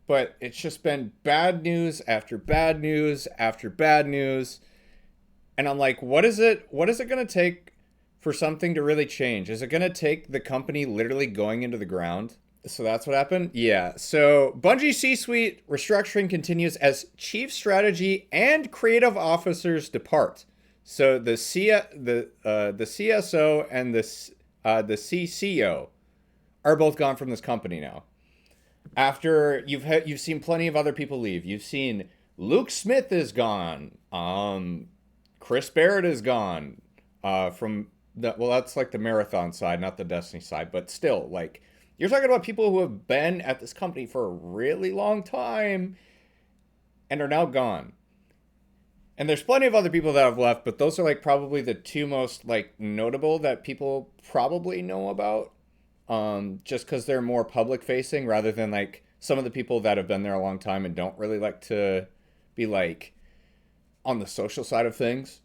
but it's just been bad news after bad news after bad news. And I'm like, what is it going to take for something to really change? Is it going to take the company literally going into the ground? So that's what happened? Yeah. So Bungie C-suite restructuring continues as chief strategy and creative officers depart. So the CSO and the CCO are both gone from this company now. After you've seen plenty of other people leave. You've seen Luke Smith is gone. Chris Barrett is gone. From the well, that's like the marathon side, not the Destiny side, but still, like you're talking about people who have been at this company for a really long time and are now gone. And there's plenty of other people that have left, but those are like probably the two most like notable that people probably know about. Just because they're more public facing rather than like some of the people that have been there a long time and don't really like to be like on the social side of things.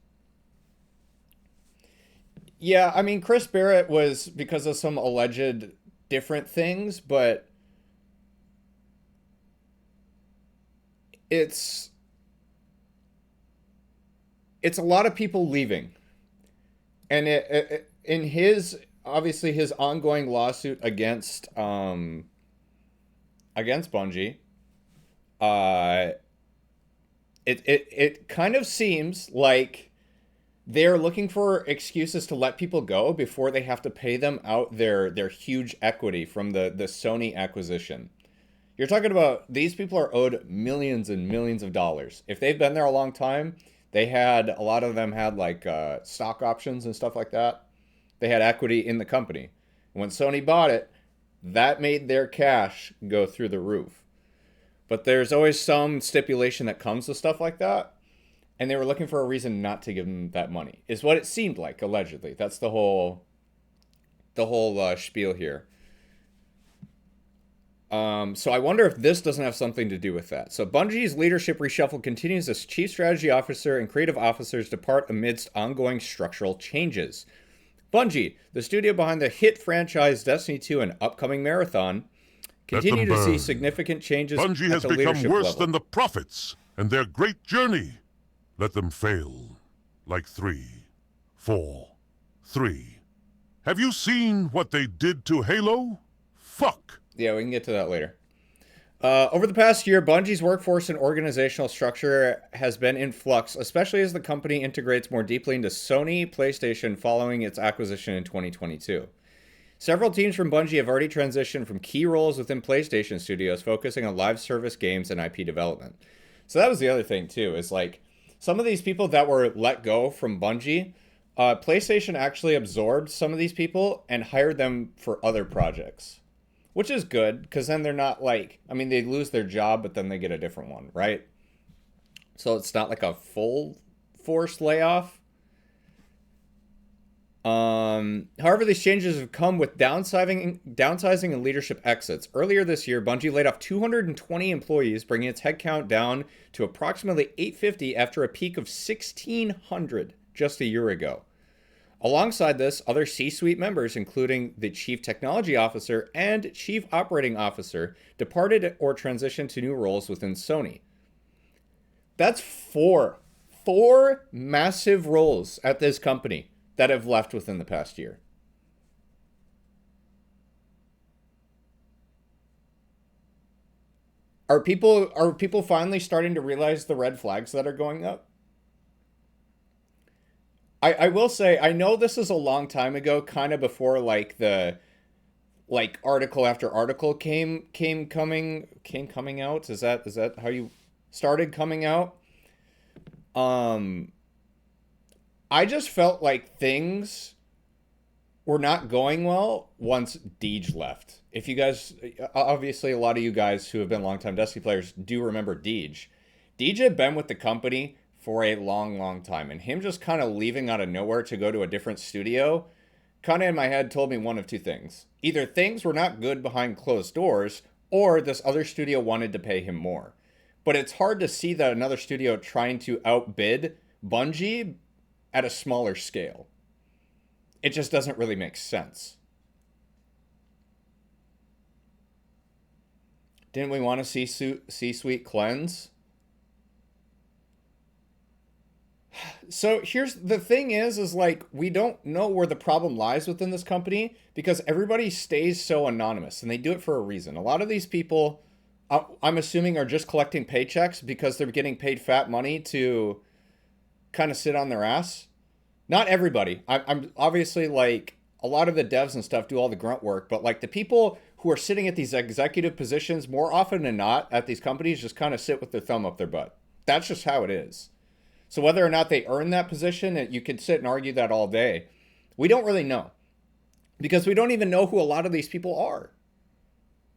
Yeah, I mean, Chris Barrett was because of some alleged different things, but it's it's a lot of people leaving, and in his obviously his ongoing lawsuit against Bungie, uh, it kind of seems like they're looking for excuses to let people go before they have to pay them out their huge equity from the Sony acquisition. You're talking about these people are owed millions and millions of dollars. If they've been there a long time, they had a lot of them had like stock options and stuff like that. They had equity in the company. When Sony bought it, that made their cash go through the roof. But there's always some stipulation that comes with stuff like that, and they were looking for a reason not to give them that money. Is what it seemed like allegedly. That's the whole spiel here. So I wonder if this doesn't have something to do with that. So Bungie's leadership reshuffle continues as chief strategy officer and creative officers depart amidst ongoing structural changes. Bungie, the studio behind the hit franchise Destiny 2 and upcoming Marathon, Let continue them to see burn. significant changes Bungie at has the become leadership worse level. than the prophets and their great journey. Let them fail. Like 3, 4, 3. Have you seen what they did to Halo? Fuck. Yeah, we can get to that later. Over the past year, Bungie's workforce and organizational structure has been in flux, especially as the company integrates more deeply into Sony PlayStation following its acquisition in 2022. Several teams from Bungie have already transitioned from key roles within PlayStation studios, focusing on live service games and IP development. So that was the other thing too, is like some of these people that were let go from Bungie, PlayStation actually absorbed some of these people and hired them for other projects, which is good because then they're not like, I mean, they lose their job, but then they get a different one, right? So it's not like a full forced layoff. However, these changes have come with downsizing and leadership exits. Earlier this year, Bungie laid off 220 employees, bringing its headcount down to approximately 850 after a peak of 1,600 just a year ago. Alongside this, other C-suite members, including the Chief Technology Officer and Chief Operating Officer, departed or transitioned to new roles within Sony. That's four massive roles at this company that have left within the past year. Are people finally starting to realize the red flags that are going up? I will say I know this is a long time ago, kind of before like the like article after article came coming out. Is that how you started coming out? Um, I just felt like things were not going well once Deej left. If you guys, obviously, a lot of you guys who have been longtime Destiny players do remember Deej. Deej had been with the company for a long, long time, and him just kind of leaving out of nowhere to go to a different studio, kind of in my head told me one of two things. Either things were not good behind closed doors, or this other studio wanted to pay him more. But it's hard to see that another studio trying to outbid Bungie at a smaller scale. It just doesn't really make sense. Didn't we want to see C-suite cleanse? So here's the thing is like we don't know where the problem lies within this company because everybody stays so anonymous and they do it for a reason. A lot of these people, I'm assuming, are just collecting paychecks because they're getting paid fat money to kind of sit on their ass. Not everybody. I'm obviously like a lot of the devs and stuff do all the grunt work, but like the people who are sitting at these executive positions more often than not at these companies just kind of sit with their thumb up their butt. That's just how it is. So whether or not they earn that position, you could sit and argue that all day. We don't really know because we don't even know who a lot of these people are.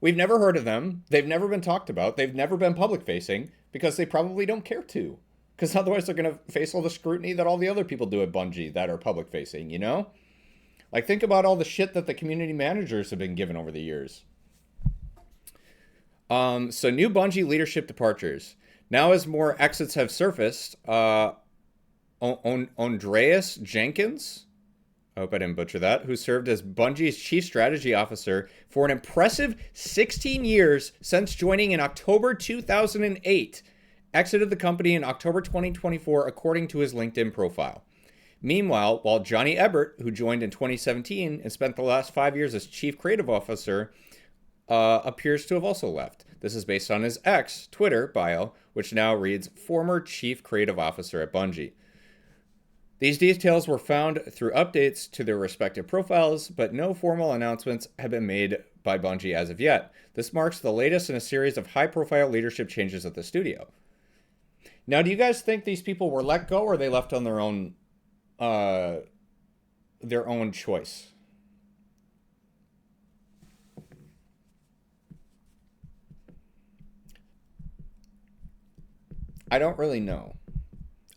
We've never heard of them. They've never been talked about. They've never been public facing because they probably don't care to. Because otherwise they're going to face all the scrutiny that all the other people do at Bungie that are public facing, you know? Like think about all the shit that the community managers have been given over the years. So new Bungie leadership departures. Now, as more exits have surfaced, Andreas Jenkins, I hope I didn't butcher that, who served as Bungie's chief strategy officer for an impressive 16 years since joining in October 2008, exited the company in October 2024, according to his LinkedIn profile. Meanwhile, while Johnny Ebert, who joined in 2017 and spent the last 5 years as chief creative officer, appears to have also left. This is based on his X Twitter bio, which now reads former chief creative officer at Bungie. These details were found through updates to their respective profiles, but no formal announcements have been made by Bungie as of yet. This marks the latest in a series of high-profile leadership changes at the studio. Now, do you guys think these people were let go or they left on their own choice? I don't really know.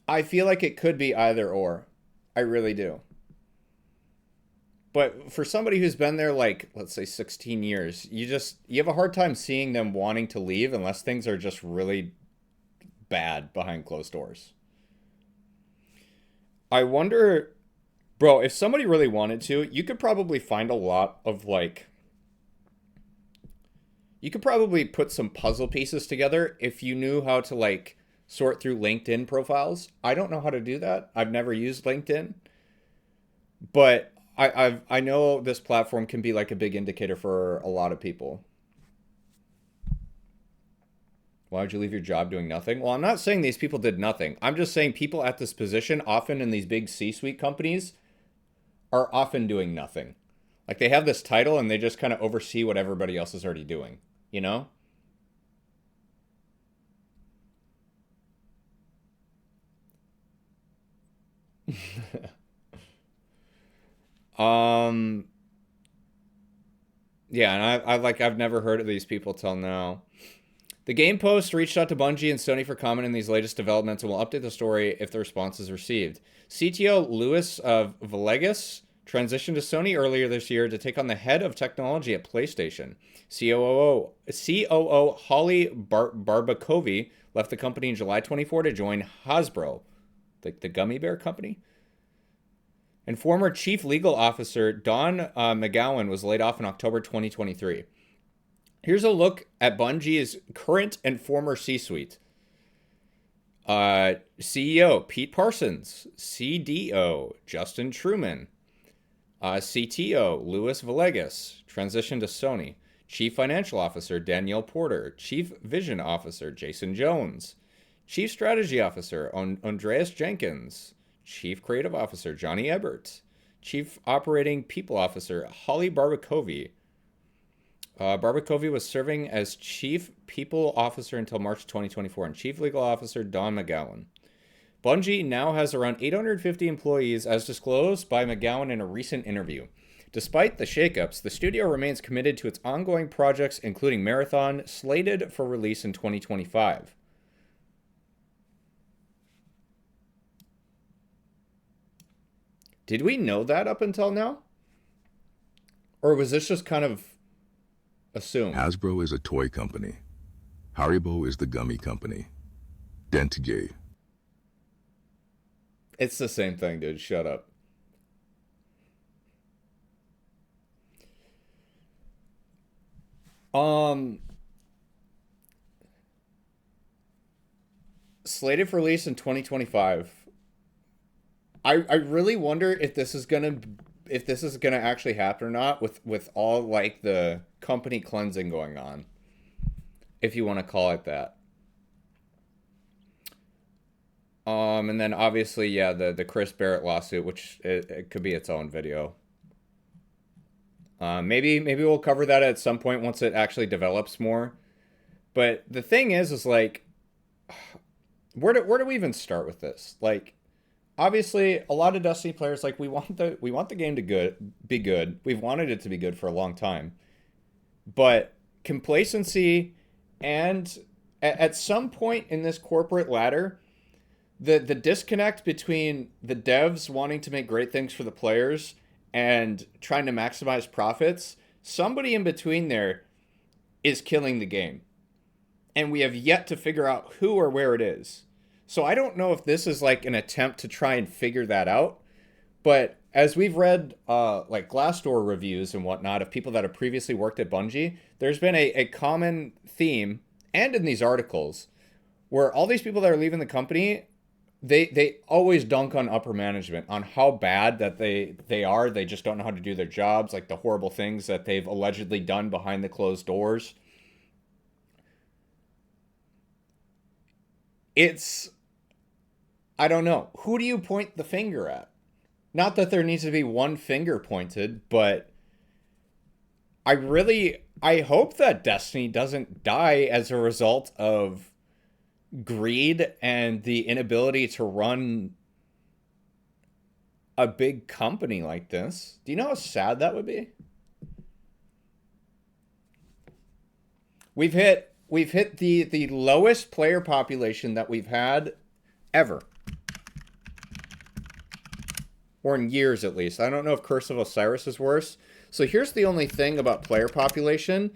I feel like it could be either or. I really do. But for somebody who's been there like, let's say 16 years, you have a hard time seeing them wanting to leave unless things are just really bad behind closed doors. I wonder, bro, if somebody really wanted to, you could probably find a lot of like, you could probably put some puzzle pieces together if you knew how to like sort through LinkedIn profiles. I don't know how to do that. I've never used LinkedIn, but I know this platform can be like a big indicator for a lot of people. Why would you leave your job doing nothing? Well, I'm not saying these people did nothing. I'm just saying people at this position, often in these big C-suite companies, are often doing nothing. Like they have this title and they just kind of oversee what everybody else is already doing, you know? um yeah, and I've never heard of these people till now. The Game Post reached out to Bungie and Sony for comment in these latest developments and will update the story if the response is received. CTO Luis Villegas transitioned to Sony earlier this year to take on the head of technology at PlayStation. COO Holly Barbakovi left the company in July 24 to join Hasbro, the gummy bear company. And former Chief Legal Officer Don McGowan was laid off in October 2023. Here's a look at Bungie's current and former C-suite. CEO Pete Parsons, CDO Justin Truman, CTO Luis Villegas, transitioned to Sony, Chief Financial Officer Danielle Porter, Chief Vision Officer Jason Jones, Chief Strategy Officer Andreas Jenkins, Chief Creative Officer Johnny Ebert, Chief Operating People Officer Holly Barbakovi. Barbakovi was serving as Chief People Officer until March 2024 and Chief Legal Officer Don McGowan. Bungie now has around 850 employees, as disclosed by McGowan in a recent interview. Despite the shakeups, the studio remains committed to its ongoing projects, including Marathon, slated for release in 2025. Did we know that up until now? Or was this just kind of assumed? Hasbro is a toy company. Haribo is the gummy company. Dentgay. It's the same thing, dude. Shut up. slated for release in 2025. I really wonder if this is gonna actually happen or not with all like the company cleansing going on, if you want to call it that. And then obviously, yeah, the Chris Barrett lawsuit, which it could be its own video. Maybe we'll cover that at some point once it actually develops more. But the thing is like, where do we even start with this? Like, obviously, a lot of Destiny players, like, we want the game to be good. We've wanted it to be good for a long time. But complacency and at some point in this corporate ladder, the disconnect between the devs wanting to make great things for the players and trying to maximize profits, somebody in between there is killing the game. And we have yet to figure out who or where it is. So I don't know if this is like an attempt to try and figure that out. But as we've read like Glassdoor reviews and whatnot of people that have previously worked at Bungie, there's been a common theme, and in these articles, where all these people that are leaving the company, they always dunk on upper management, on how bad that they are. They just don't know how to do their jobs, like the horrible things that they've allegedly done behind the closed doors. I don't know. Who do you point the finger at? Not that there needs to be one finger pointed, but I hope that Destiny doesn't die as a result of greed and the inability to run a big company like this. Do you know how sad that would be? We've hit the lowest player population that we've had ever. Or in years, at least. I don't know if Curse of Osiris is worse. So here's the only thing about player population,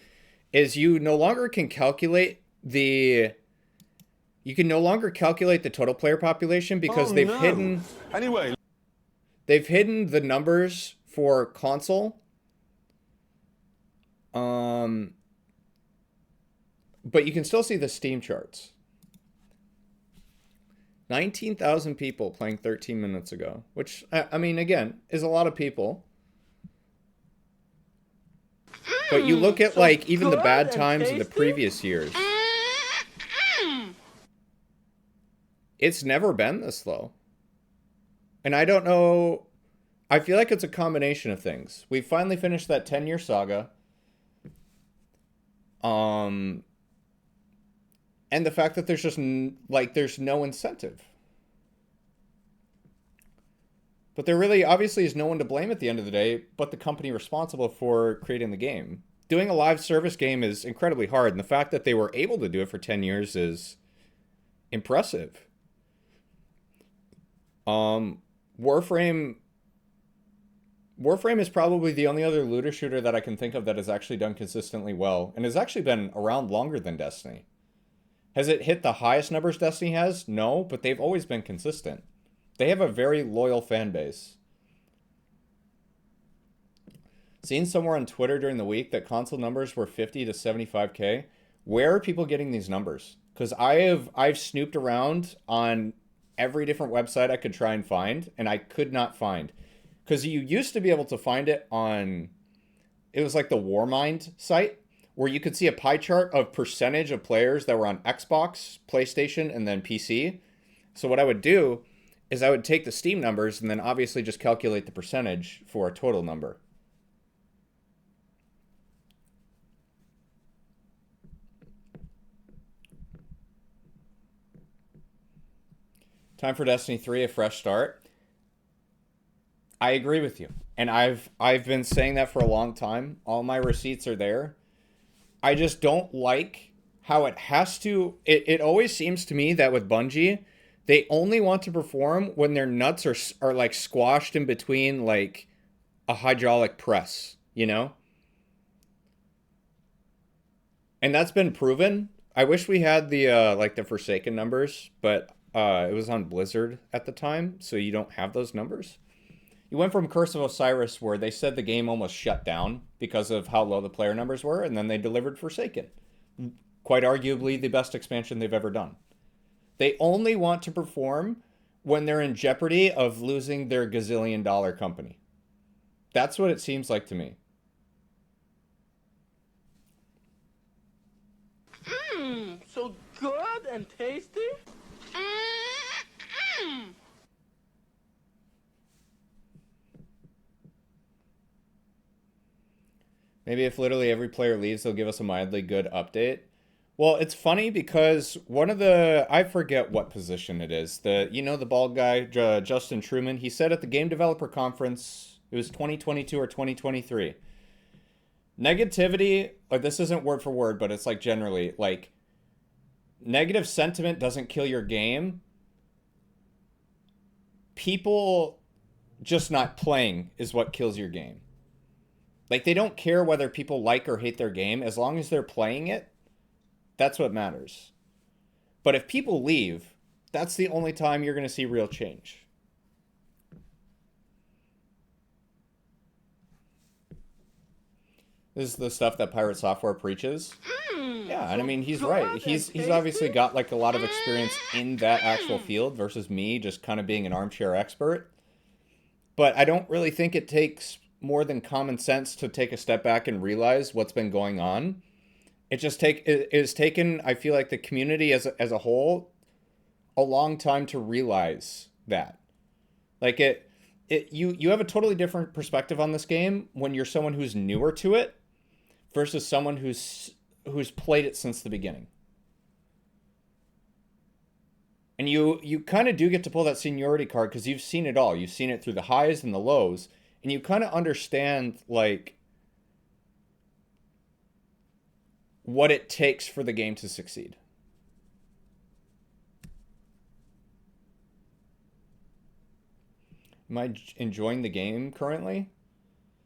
is you no longer can calculate the total player population because they've hidden the numbers for console. But you can still see the Steam charts. 19,000 people playing 13 minutes ago, which, I mean, again, is a lot of people. But you look at, like, even the bad times in the previous years. It's never been this low. And I don't know. I feel like it's a combination of things. We finally finished that 10-year saga. And the fact that there's just, there's no incentive. But there really, obviously, is no one to blame at the end of the day but the company responsible for creating the game. Doing a live service game is incredibly hard, and the fact that they were able to do it for 10 years is impressive. Warframe is probably the only other looter shooter that I can think of that has actually done consistently well, and has actually been around longer than Destiny. Has it hit the highest numbers Destiny has? No, but they've always been consistent. They have a very loyal fan base. Seen somewhere on Twitter during the week that console numbers were 50 to 75K. Where are people getting these numbers? Because I've snooped around on every different website I could try and find, and I could not find. Because you used to be able to find it on, it was like the Warmind site, where you could see a pie chart of percentage of players that were on Xbox, PlayStation, and then PC. So what I would do is I would take the Steam numbers and then obviously just calculate the percentage for a total number. Time for Destiny 3, a fresh start. I agree with you. And I've been saying that for a long time. All my receipts are there. I just don't like how it has to... It always seems to me that with Bungie, they only want to perform when their nuts are like squashed in between like a hydraulic press, you know? And that's been proven. I wish we had the like the Forsaken numbers, but it was on Blizzard at the time, so you don't have those numbers. You went from Curse of Osiris, where they said the game almost shut down because of how low the player numbers were, and then they delivered Forsaken. Quite arguably the best expansion they've ever done. They only want to perform when they're in jeopardy of losing their gazillion-dollar company. That's what it seems like to me. So good and tasty. Maybe if literally every player leaves, they'll give us a mildly good update. Well, it's funny because one of the, I forget what position it is. The bald guy, Justin Truman, he said at the Game Developer Conference, it was 2022 or 2023. Negativity, like this isn't word for word, but it's like generally, like, negative sentiment doesn't kill your game. People just not playing is what kills your game. Like, they don't care whether people like or hate their game. As long as they're playing it, that's what matters. But if people leave, that's the only time you're going to see real change. This is the stuff that Pirate Software preaches. Yeah, and I mean, he's right. He's obviously got like a lot of experience in that actual field versus me just kind of being an armchair expert. But I don't really think it takes more than common sense to take a step back and realize what's been going on. It has taken, I feel like, the community as a whole a long time to realize that. Like you have a totally different perspective on this game when you're someone who's newer to it versus someone who's played it since the beginning. And you kind of do get to pull that seniority card because you've seen it all. You've seen it through the highs and the lows, and you kind of understand like what it takes for the game to succeed. Am I enjoying the game currently?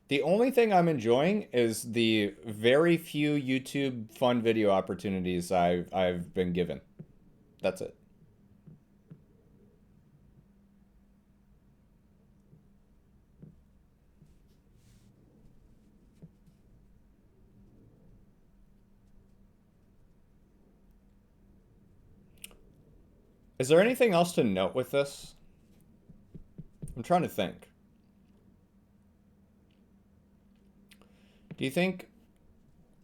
The only thing I'm enjoying is the very few YouTube fun video opportunities I've been given. That's it. Is there anything else to note with this? I'm trying to think. Do you think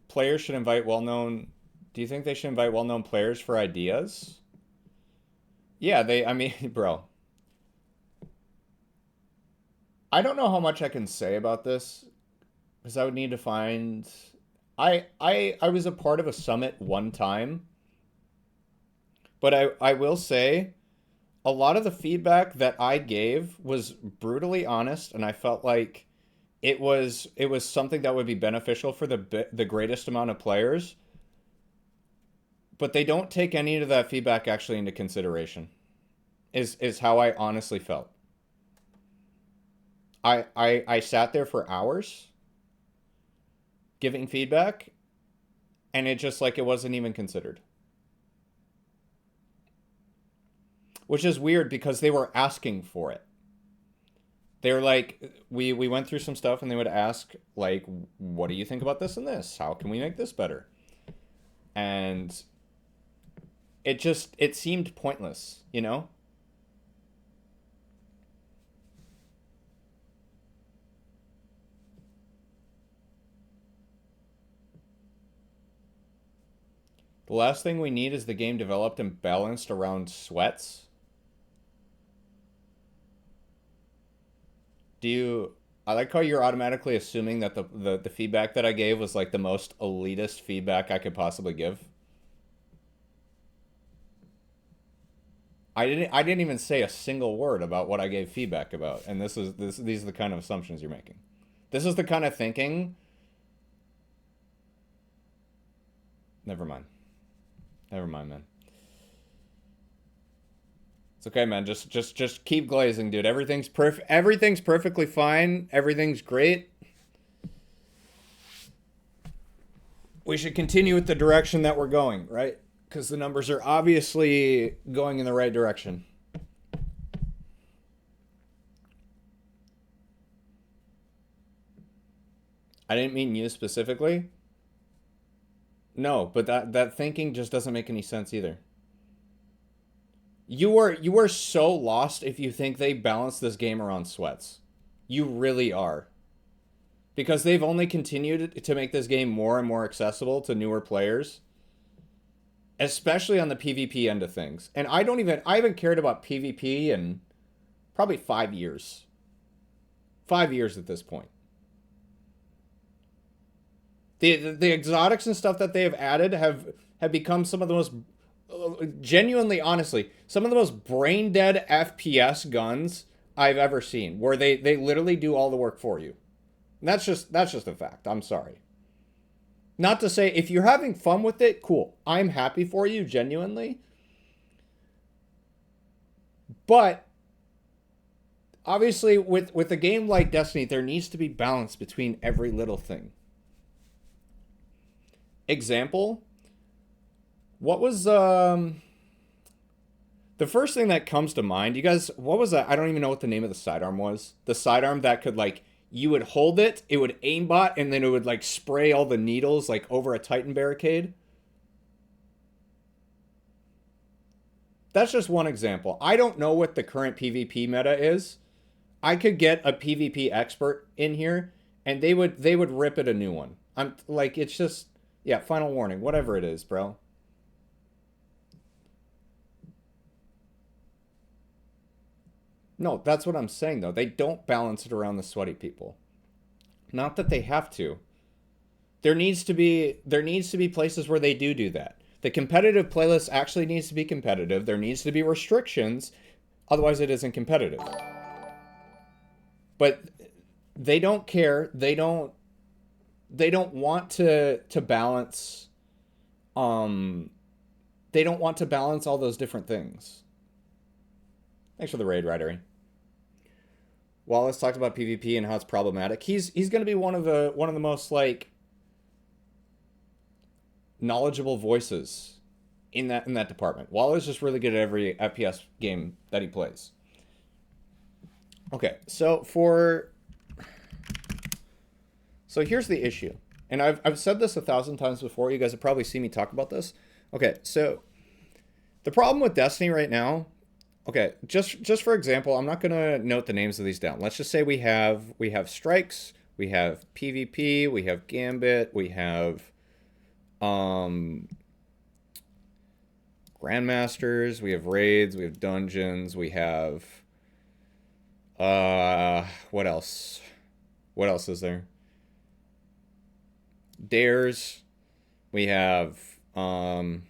players should invite well-known... Do you think they should invite well-known players for ideas? Yeah, I mean, bro. I don't know how much I can say about this, because I would need to find... I was a part of a summit one time, but I will say a lot of the feedback that I gave was brutally honest, and I felt like it was something that would be beneficial for the greatest amount of players. But they don't take any of that feedback actually into consideration. Is how I honestly felt. I sat there for hours giving feedback, and it just like it wasn't even considered. Which is weird because they were asking for it. They were like, we went through some stuff and they would ask, like, what do you think about this and this? How can we make this better? And it seemed pointless, you know? The last thing we need is the game developed and balanced around sweats. I like how you're automatically assuming that the feedback that I gave was like the most elitist feedback I could possibly give. I didn't even say a single word about what I gave feedback about, and these are the kind of assumptions you're making. This is the kind of thinking. Never mind. Never mind, man. It's okay, man. Just keep glazing, dude. Everything's perfectly fine. Everything's great. We should continue with the direction that we're going, right? Because the numbers are obviously going in the right direction. I didn't mean you specifically. No, but that thinking just doesn't make any sense either. You are so lost if you think they balance this game around sweats. You really are. Because they've only continued to make this game more and more accessible to newer players, especially on the PvP end of things. And I haven't cared about PvP in probably 5 years. 5 years at this point. The exotics and stuff that they have added have become some of the most, genuinely, honestly, some of the most brain dead FPS guns I've ever seen, where they literally do all the work for you. And that's just a fact. I'm sorry. Not to say, if you're having fun with it, cool. I'm happy for you, genuinely. But obviously, with a game like Destiny, there needs to be balance between every little thing. Example, what was the first thing that comes to mind? You guys, what was that? I don't even know what the name of the sidearm was. The sidearm that could, like, you would hold it, it would aimbot, and then it would, like, spray all the needles, like, over a Titan barricade. That's just one example. I don't know what the current PvP meta is. I could get a PvP expert in here, and they would rip it a new one. I'm like, it's just, yeah, final warning, whatever it is, bro. No, that's what I'm saying, though. They don't balance it around the sweaty people. Not that they have to. There needs to be places where they do that. The competitive playlist actually needs to be competitive. There needs to be restrictions. Otherwise, it isn't competitive. But they don't care. They don't want to balance. They don't want to balance all those different things. Thanks for the raid, Rydery. Wallace talked about PvP and how it's problematic. He's going to be one of the most, like, knowledgeable voices in that department. Wallace is just really good at every FPS game that he plays. Okay, so here's the issue. And I've said this 1,000 times before. You guys have probably seen me talk about this. Okay, so the problem with Destiny right now, okay, just for example, I'm not going to note the names of these down. Let's just say we have strikes, we have PvP, we have Gambit, we have Grandmasters, we have raids, we have dungeons, we have what else? What else is there? Dares. We have like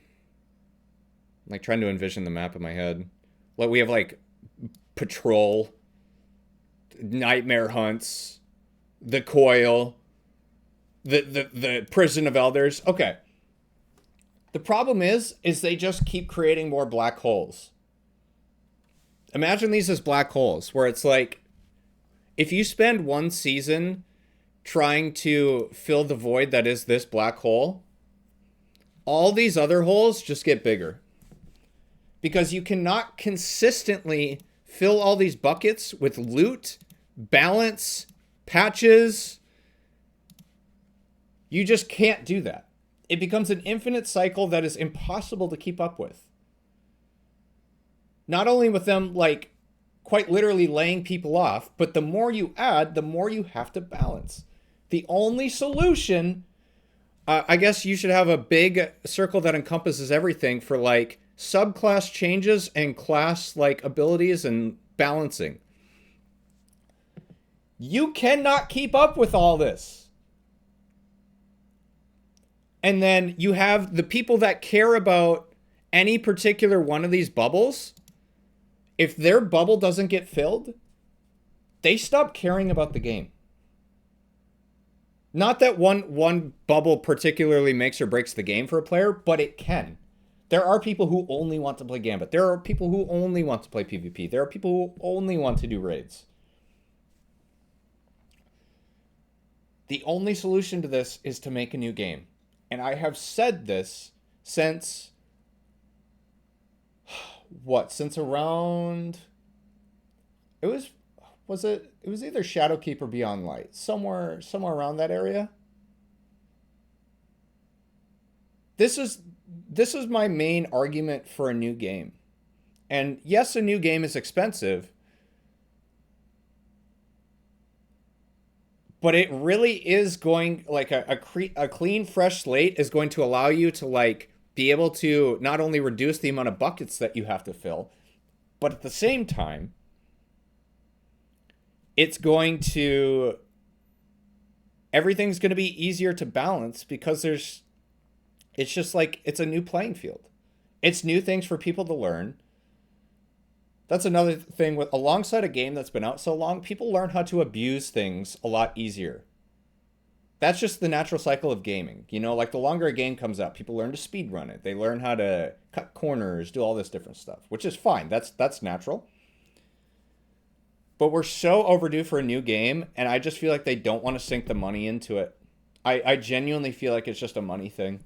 trying to envision the map in my head. Like we have like patrol, nightmare hunts, the coil, the prison of elders. Okay. The problem is they just keep creating more black holes. Imagine these as black holes, where it's like, if you spend one season trying to fill the void that is this black hole, all these other holes just get bigger. Because you cannot consistently fill all these buckets with loot, balance, patches. You just can't do that. It becomes an infinite cycle that is impossible to keep up with. Not only with them, like, quite literally laying people off, but the more you add, the more you have to balance. The only solution, I guess you should have a big circle that encompasses everything for, like, subclass changes and class, like, abilities and balancing. You cannot keep up with all this. And then you have the people that care about any particular one of these bubbles. If their bubble doesn't get filled, they stop caring about the game. Not that one bubble particularly makes or breaks the game for a player, but it can. There are people who only want to play Gambit. There are people who only want to play PvP. There are people who only want to do raids. The only solution to this is to make a new game. And I have said this since... Since around... It was either Shadowkeep or Beyond Light. Somewhere around that area. This is my main argument for a new game. And yes, a new game is expensive, but it really is going, like, a clean, fresh slate is going to allow you to, like, be able to not only reduce the amount of buckets that you have to fill, but at the same time, it's going to, everything's going to be easier to balance because it's just like, it's a new playing field. It's new things for people to learn. That's another thing with, alongside a game that's been out so long, people learn how to abuse things a lot easier. That's just the natural cycle of gaming. You know, like the longer a game comes out, people learn to speedrun it. They learn how to cut corners, do all this different stuff, which is fine. That's natural. But we're so overdue for a new game, and I just feel like they don't want to sink the money into it. I genuinely feel like it's just a money thing.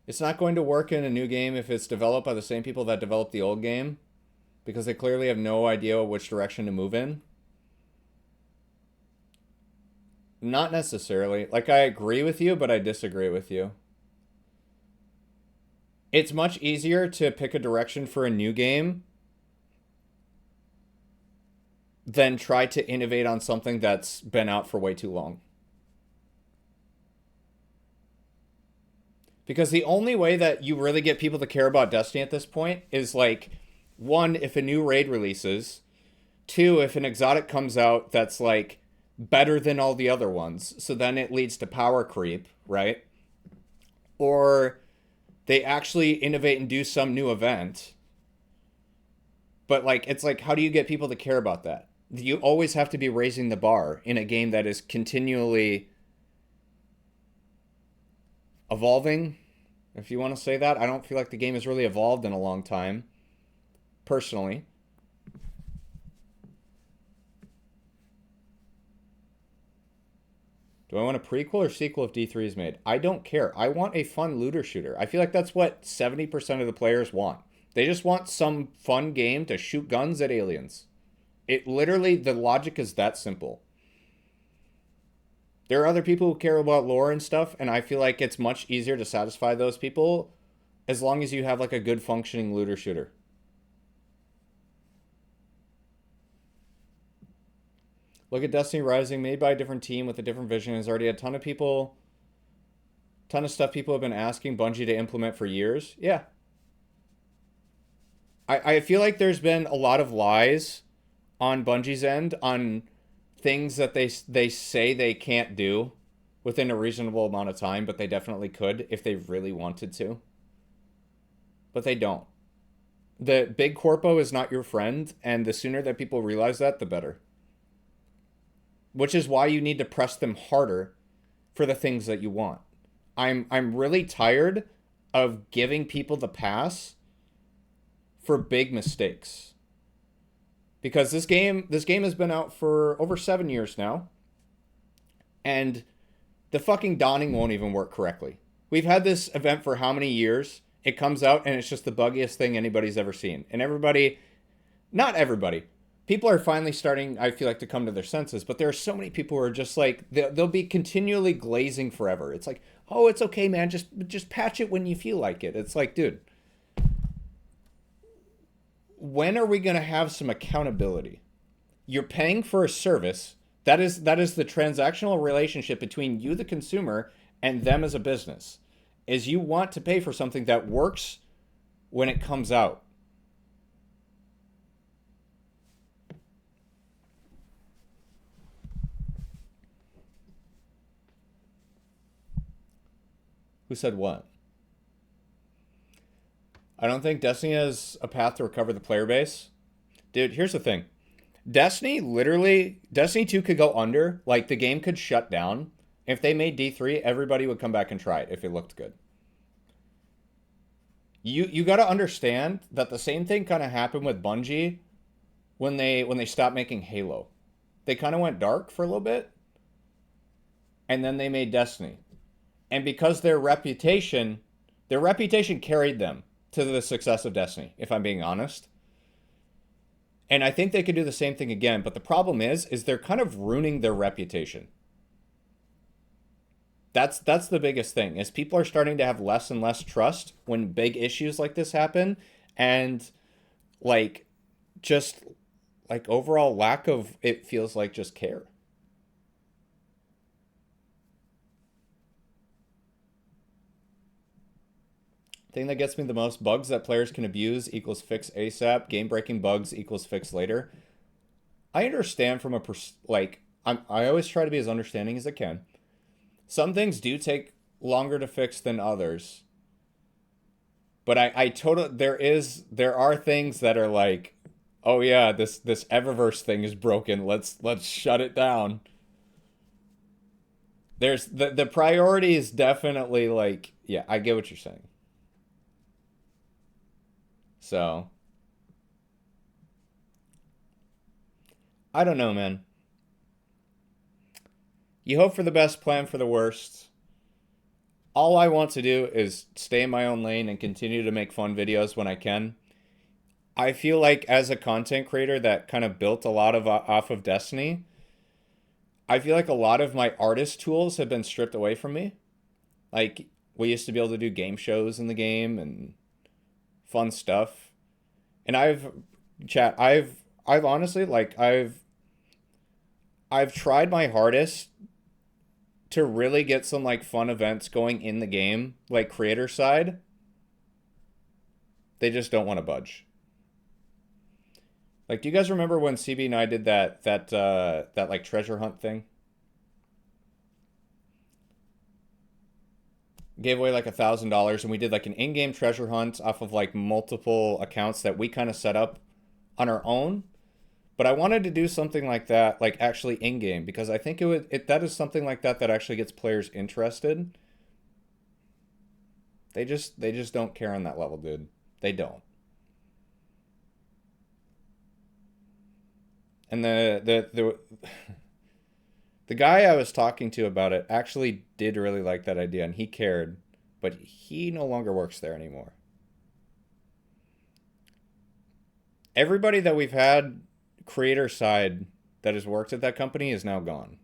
It's not going to work in a new game if it's developed by the same people that developed the old game, because they clearly have no idea which direction to move in. Not necessarily. Like, I agree with you, but I disagree with you. It's much easier to pick a direction for a new game than try to innovate on something that's been out for way too long. Because the only way that you really get people to care about Destiny at this point is, like, one, if a new raid releases. Two, if an exotic comes out that's, like, better than all the other ones. So then it leads to power creep, right? Or they actually innovate and do some new event. But, like, it's like, how do you get people to care about that? You always have to be raising the bar in a game that is continually evolving, if you want to say that. I don't feel like the game has really evolved in a long time, personally. Do I want a prequel or sequel if D3 is made? I don't care. I want a fun looter shooter. I feel like that's what 70% of the players want. They just want some fun game to shoot guns at aliens. It literally, the logic is that simple. There are other people who care about lore and stuff, and I feel like it's much easier to satisfy those people as long as you have, like, a good functioning looter shooter. Look at Destiny Rising, made by a different team with a different vision. Has already had a ton of stuff people have been asking Bungie to implement for years. Yeah. I feel like there's been a lot of lies on Bungie's end on things that they say they can't do within a reasonable amount of time, but they definitely could if they really wanted to. But they don't. The big corpo is not your friend, and the sooner that people realize that, the better. Which is why you need to press them harder for the things that you want. I'm really tired of giving people the pass for big mistakes. Because this game has been out for over 7 years now. And the fucking donning won't even work correctly. We've had this event for how many years? It comes out and it's just the buggiest thing anybody's ever seen. And everybody, not everybody, people are finally starting, I feel like, to come to their senses. But there are so many people who are just like, they'll be continually glazing forever. It's like, oh, it's okay, man. Just patch it when you feel like it. It's like, dude, when are we going to have some accountability? You're paying for a service. That is the transactional relationship between you, the consumer, and them as a business. Is you want to pay for something that works when it comes out. Who said what? I don't think Destiny has a path to recover the player base. Dude, here's the thing. Destiny 2 could go under. Like, the game could shut down. If they made D3, everybody would come back and try it if it looked good. You got to understand that the same thing kind of happened with Bungie when they stopped making Halo. They kind of went dark for a little bit, and then they made Destiny. And because their reputation carried them to the success of Destiny, if I'm being honest. And I think they could do the same thing again, but the problem is they're kind of ruining their reputation. That's the biggest thing. Is people are starting to have less and less trust when big issues like this happen, and like just like overall lack of, it feels like, just care. Thing that gets me the most: bugs that players can abuse equals fix ASAP. Game breaking bugs equals fix later. I understand from a I always try to be as understanding as I can. Some things do take longer to fix than others, but I totally, there are things that are like, oh yeah, this Eververse thing is broken. Let's shut it down. There's the priority is definitely like, yeah, I get what you're saying. So I don't know, man. You hope for the best, plan for the worst. All I want to do is stay in my own lane and continue to make fun videos when I can. I feel like as a content creator that kind of built a lot of off of Destiny, I feel like a lot of my artist tools have been stripped away from me. Like, we used to be able to do game shows in the game and fun stuff. And I've honestly, like, I've tried my hardest to really get some like fun events going in the game, like creator side. They just don't want to budge. Like, do you guys remember when CB and I did that like treasure hunt thing? Gave away like $1,000, and we did like an in-game treasure hunt off of like multiple accounts that we kind of set up on our own. But I wanted to do something like that, like actually in-game, because I think that is something like that that actually gets players interested. They just don't care on that level, dude. They don't. And the guy I was talking to about it actually did really like that idea, and he cared, but he no longer works there anymore. Everybody that we've had creator side that has worked at that company is now gone.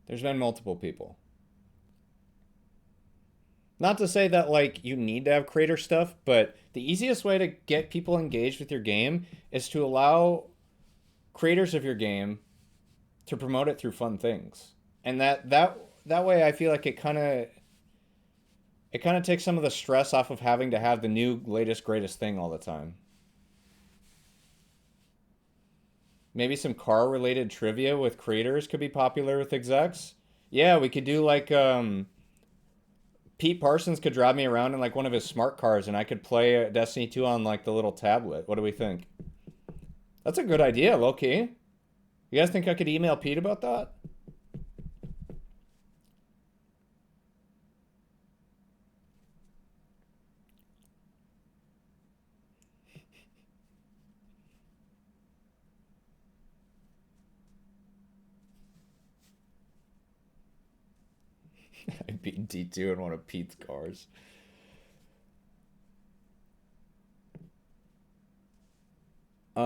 There's been multiple people. Not to say that like you need to have creator stuff, but the easiest way to get people engaged with your game is to allow creators of your game to promote it through fun things. And that way I feel like it kind of takes some of the stress off of having to have the new latest greatest thing all the time. Maybe some car related trivia with creators could be popular with execs. Yeah, we could do like Pete Parsons could drive me around in like one of his smart cars and I could play Destiny 2 on like the little tablet. What do we think? That's a good idea, low-key. You guys think I could email Pete about that? I beat D2 in one of Pete's cars. I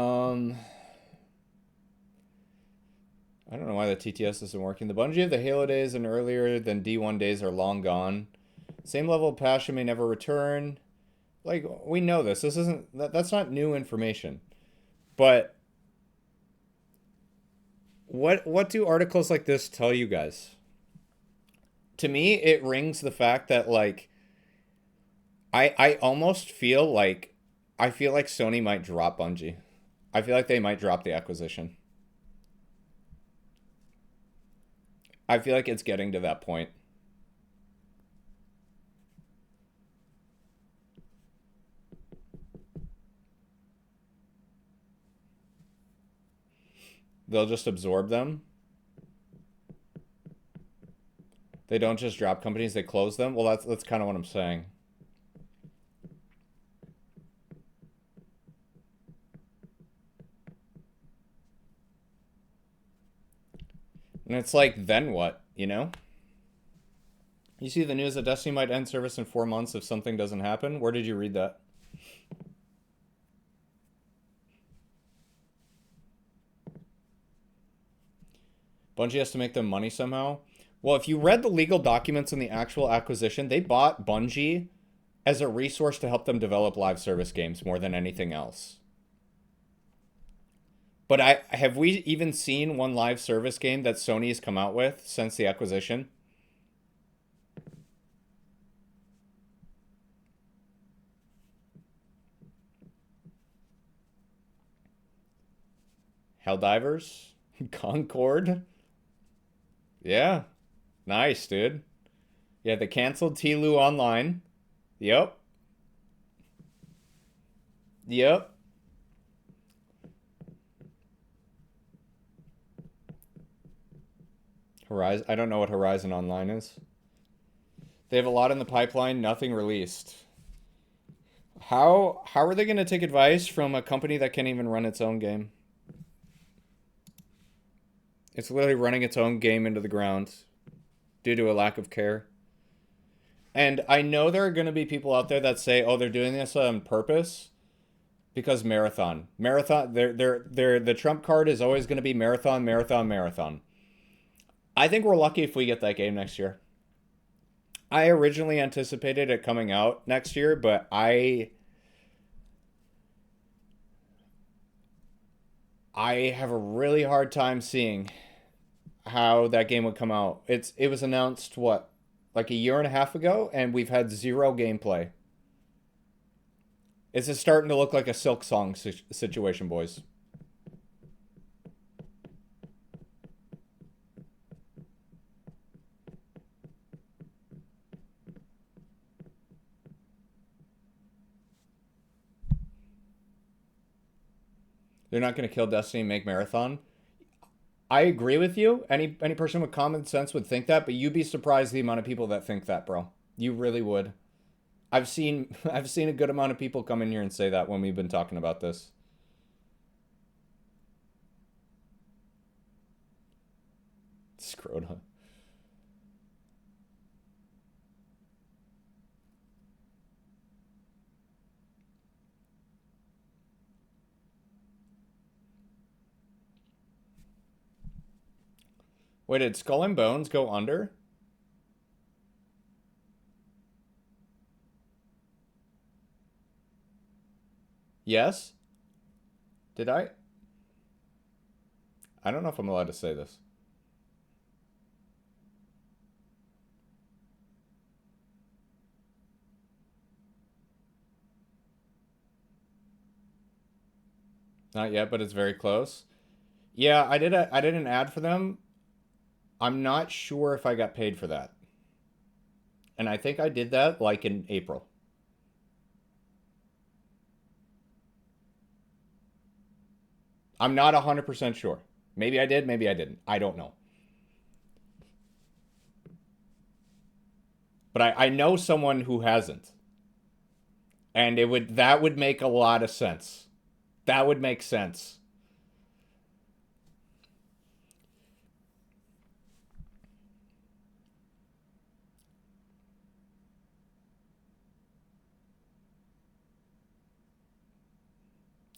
don't know why the TTS isn't working. The Bungie of the Halo days and earlier than D1 days are long gone. Same level of passion may never return. Like, we know this. This isn't... That's not new information. But what do articles like this tell you guys? To me, it rings the fact that, like, I almost feel like... I feel like Sony might drop Bungie. I feel like they might drop the acquisition. I feel like it's getting to that point. They'll just absorb them. They don't just drop companies, they close them. Well, that's kind of what I'm saying. And it's like, then what, you know? You see the news that Destiny might end service in 4 months if something doesn't happen? Where did you read that? Bungie has to make them money somehow. Well, if you read the legal documents in the actual acquisition, they bought Bungie as a resource to help them develop live service games more than anything else. But have we even seen one live service game that Sony has come out with since the acquisition? Helldivers? Concord? Yeah. Nice, dude. Yeah, they canceled Tlu Online. Yep. Yep. Horizon. I don't know what Horizon Online is. They have a lot in the pipeline, nothing released. How are they going to take advice from a company that can't even run its own game? It's literally running its own game into the ground due to a lack of care. And I know there are going to be people out there that say, "Oh, they're doing this on purpose because marathon. The trump card is always going to be marathon, marathon, marathon." I think we're lucky if we get that game next year. I originally anticipated it coming out next year, but I have a really hard time seeing how that game would come out. It was announced what, like a year and a half ago, and we've had zero gameplay. It's just starting to look like a Silk Song situation, boys. They're not going to kill Destiny and make Marathon. I agree with you. Any person with common sense would think that, but you'd be surprised the amount of people that think that, bro. You really would. I've seen a good amount of people come in here and say that when we've been talking about this. Scrota. Wait, did Skull and Bones go under? Yes? Did I? I don't know if I'm allowed to say this. Not yet, but it's very close. Yeah, I did an ad for them. I'm not sure if I got paid for that. And I think I did that like in April. I'm not 100% sure. Maybe I did, maybe I didn't. I don't know. But I know someone who hasn't. And that would make a lot of sense. That would make sense.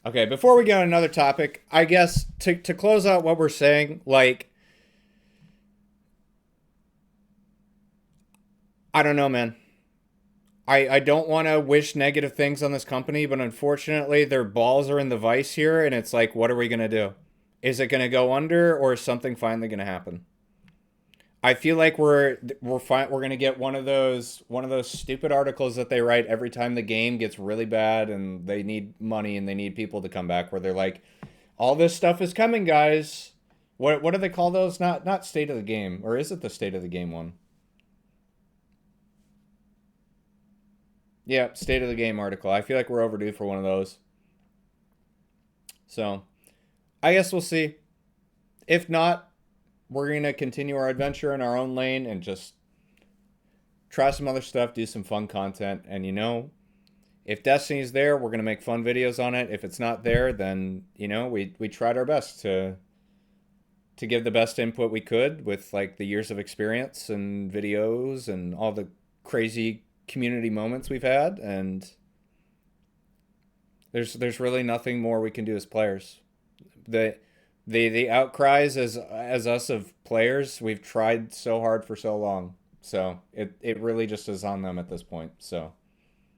Okay, before we get on another topic, I guess to close out what we're saying, like, I don't know, man. I don't want to wish negative things on this company, but unfortunately, their balls are in the vice here, and it's like, what are we going to do? Is it going to go under, or is something finally going to happen? I feel like we're going to get one of those stupid articles that they write every time the game gets really bad and they need money and they need people to come back, where they're like, all this stuff is coming, guys. What do they call those? Not state of the game, or is it the state of the game one? Yeah, state of the game article. I feel like we're overdue for one of those. So, I guess we'll see. If not, we're going to continue our adventure in our own lane and just try some other stuff, do some fun content. And, if Destiny's there, we're going to make fun videos on it. If it's not there, then, we tried our best to give the best input we could with, like, the years of experience and videos and all the crazy community moments we've had. And there's really nothing more we can do as players. The outcries as us of players, we've tried so hard for so long. So it really just is on them at this point. So